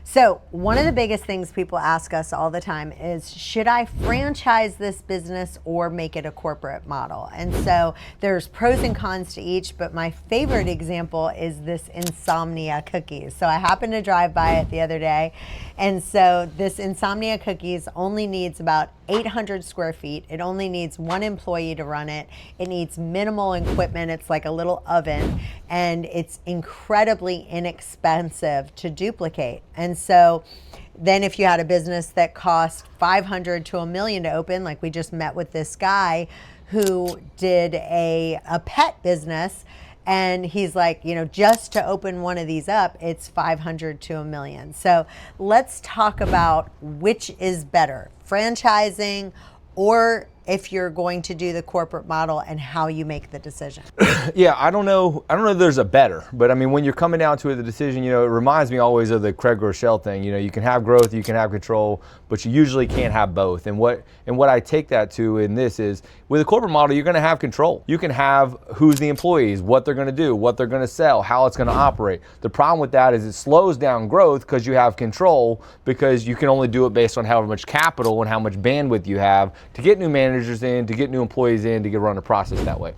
So one of the biggest things people ask us all the time is, should I franchise this business or make it a corporate model? And so there's pros and cons to each, but my favorite example is this Insomnia cookies. So I happened to drive by it the other day. And so this Insomnia cookies only needs about 800 square feet. It only needs one employee to run it. It needs minimal equipment. It's like a little oven, and it's incredibly inexpensive to duplicate. And so then if you had a business that cost 500 to $1 million to open, like we just met with this guy who did a pet business, and he's like, just to open one of these up, it's 500 to $1 million. So let's talk about which is better, franchising, or if you're going to do the corporate model, and how you make the decision. Yeah, I don't know if there's a better, but I mean, when you're coming down to it, the decision, it reminds me always of the Craig Rochelle thing. You can have growth, you can have control, but you usually can't have both. And what I take that to in this is, with a corporate model, you're going to have control. You can have who's the employees, what they're going to do, what they're going to sell, how it's going to operate. The problem with that is it slows down growth because you have control, because you can only do it based on however much capital and how much bandwidth you have to get new managers in, to get new employees in, to get run a process that way.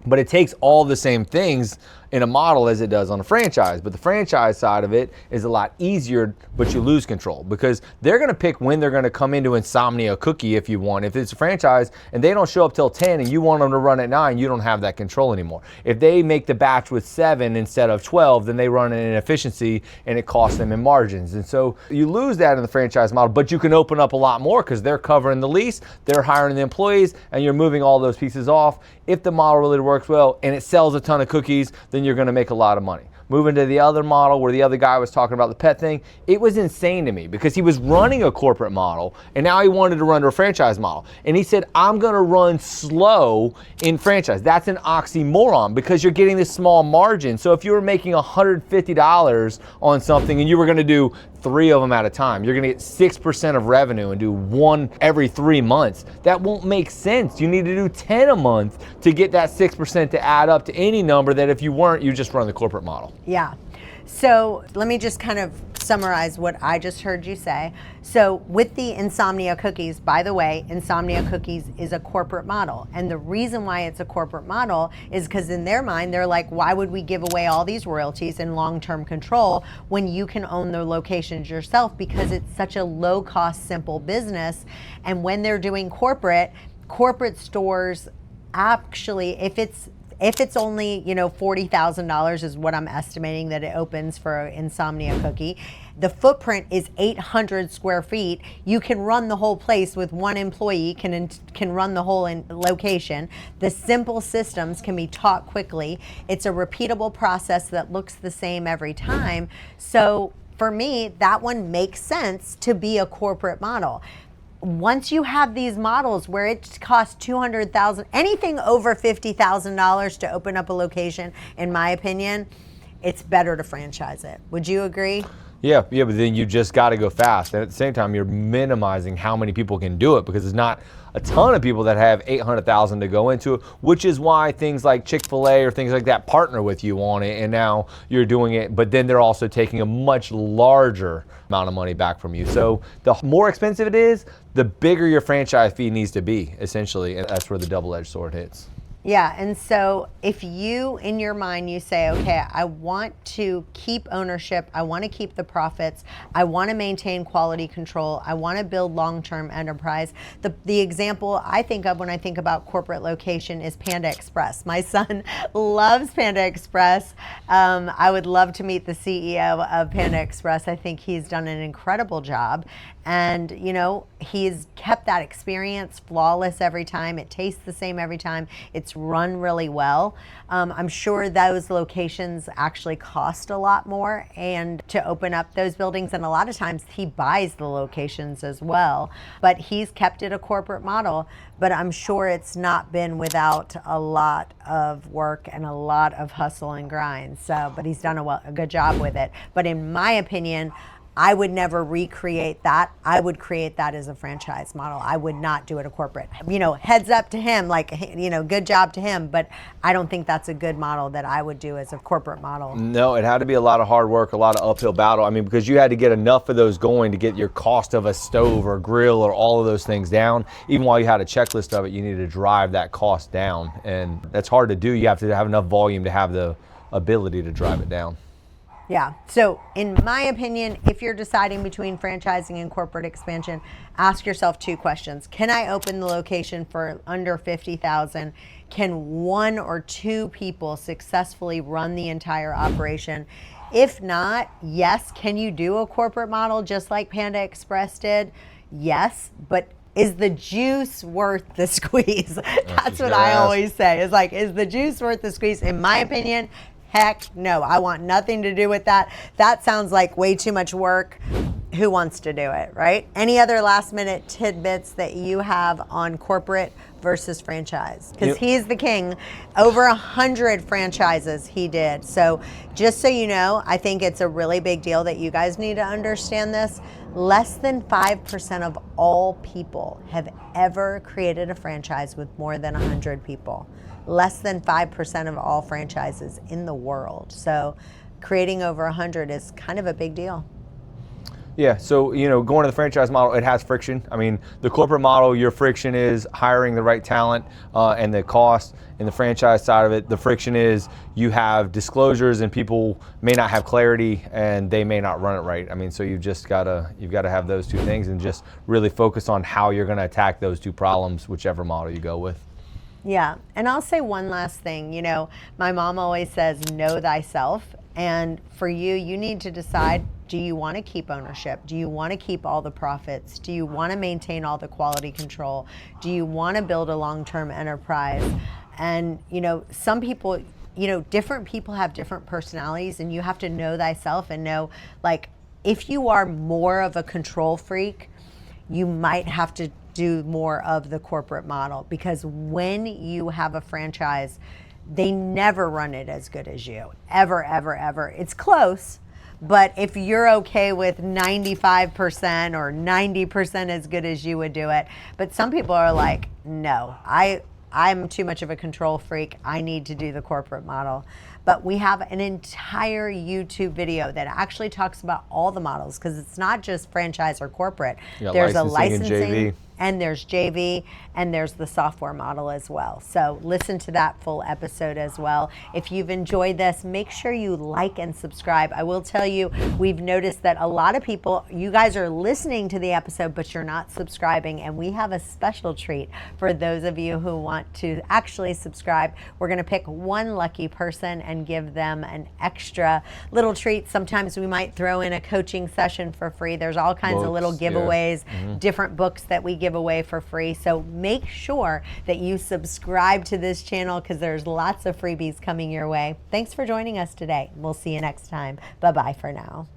But it takes all the same things in a model as it does on a franchise. But the franchise side of it is a lot easier, but you lose control, because they're going to pick when they're going to come into Insomnia Cookie if you want. If it's a franchise and they don't show up till 10 and you want them to run at 9, you don't have that control anymore. If they make the batch with 7 instead of 12, then they run an inefficiency and it costs them in margins. And so you lose that in the franchise model, but you can open up a lot more because they're covering the lease, they're hiring the employees, and you're moving all those pieces off. If the model really works well and it sells a ton of cookies, then you're going to make a lot of money. Moving to the other model where the other guy was talking about the pet thing, it was insane to me, because he was running a corporate model and now he wanted to run a franchise model. And he said, I'm going to run slow in franchise. That's an oxymoron, because you're getting this small margin. So if you were making $150 on something and you were going to do 3 of them at a time, you're going to get 6% of revenue and do 1 every 3 months. That won't make sense. You need to do 10 a month to get that 6% to add up to any number that if you weren't, you just run the corporate model. Yeah. So let me just kind of summarize what I just heard you say. So with the Insomnia cookies, by the way, Insomnia cookies is a corporate model. And the reason why it's a corporate model is because in their mind, they're like, why would we give away all these royalties and long-term control when you can own the locations yourself? Because it's such a low-cost, simple business. And when they're doing corporate stores, actually, if it's only, $40,000 is what I'm estimating that it opens for Insomnia Cookie. The footprint is 800 square feet. You can run the whole place with one employee, can run the whole location. The simple systems can be taught quickly. It's a repeatable process that looks the same every time. So for me, that one makes sense to be a corporate model. Once you have these models where it costs $200,000, anything over $50,000 to open up a location, in my opinion, it's better to franchise it. Would you agree? Yeah, but then you just got to go fast. And at the same time, you're minimizing how many people can do it, because there's not a ton of people that have $800,000 to go into it, which is why things like Chick-fil-A or things like that partner with you on it, and now you're doing it, but then they're also taking a much larger amount of money back from you. So the more expensive it is, the bigger your franchise fee needs to be, essentially, and that's where the double-edged sword hits. Yeah, and so if you, in your mind, you say, okay, I want to keep ownership, I want to keep the profits, I want to maintain quality control, I want to build long-term enterprise. The example I think of when I think about corporate location is Panda Express. My son loves Panda Express. I would love to meet the CEO of Panda Express. I think he's done an incredible job. And, he's kept that experience flawless every time. It tastes the same every time. It's run really well. I'm sure those locations actually cost a lot more and to open up those buildings. And a lot of times he buys the locations as well. But he's kept it a corporate model. But I'm sure it's not been without a lot of work and a lot of hustle and grind. But he's done a good job with it. But in my opinion, I would never recreate that. I would create that as a franchise model. I would not do it a corporate. Heads up to him, good job to him, but I don't think that's a good model that I would do as a corporate model. No, it had to be a lot of hard work, a lot of uphill battle. I mean, because you had to get enough of those going to get your cost of a stove or grill or all of those things down. Even while you had a checklist of it, you needed to drive that cost down. And that's hard to do. You have to have enough volume to have the ability to drive it down. Yeah. So in my opinion, if you're deciding between franchising and corporate expansion, ask yourself 2 questions. Can I open the location for under $50,000? Can 1 or 2 people successfully run the entire operation? If not, yes. Can you do a corporate model just like Panda Express did? Yes. But is the juice worth the squeeze? That's what I always say. It's like, is the juice worth the squeeze? In my opinion, heck no. I want nothing to do with that. That sounds like way too much work. Who wants to do it, right? Any other last minute tidbits that you have on corporate versus franchise? Because he's the king. Over 100 franchises he did. So just so you know, I think it's a really big deal that you guys need to understand this. Less than 5% of all people have ever created a franchise with more than 100 people. Less than 5% of all franchises in the world. So creating over 100 is kind of a big deal. Yeah, so going to the franchise model, it has friction. I mean, the corporate model, your friction is hiring the right talent and the cost. In the franchise side of it, the friction is you have disclosures and people may not have clarity and they may not run it right. I mean, so you've got to have those 2 things and just really focus on how you're going to attack those 2 problems, whichever model you go with. Yeah, and I'll say one last thing. My mom always says, know thyself. And for you, you need to decide, do you want to keep ownership? Do you want to keep all the profits? Do you want to maintain all the quality control? Do you want to build a long-term enterprise? And, some people, different people have different personalities, and you have to know thyself and know, if you are more of a control freak, you might have to do more of the corporate model, because when you have a franchise, they never run it as good as you. Ever, ever, ever. It's close, but if you're okay with 95% or 90% as good as you would do it, but some people are like, no, I'm too much of a control freak. I need to do the corporate model. But we have an entire YouTube video that actually talks about all the models, because it's not just franchise or corporate. There's a licensing and there's JV, and there's the software model as well. So listen to that full episode as well. If you've enjoyed this, make sure you like and subscribe. I will tell you, we've noticed that a lot of people, you guys are listening to the episode, but you're not subscribing, and we have a special treat for those of you who want to actually subscribe. We're gonna pick 1 lucky person and give them an extra little treat. Sometimes we might throw in a coaching session for free. There's all kinds of little giveaways, different books that we give away for free. So make sure that you subscribe to this channel, because there's lots of freebies coming your way. Thanks for joining us today. We'll see you next time. Bye-bye for now.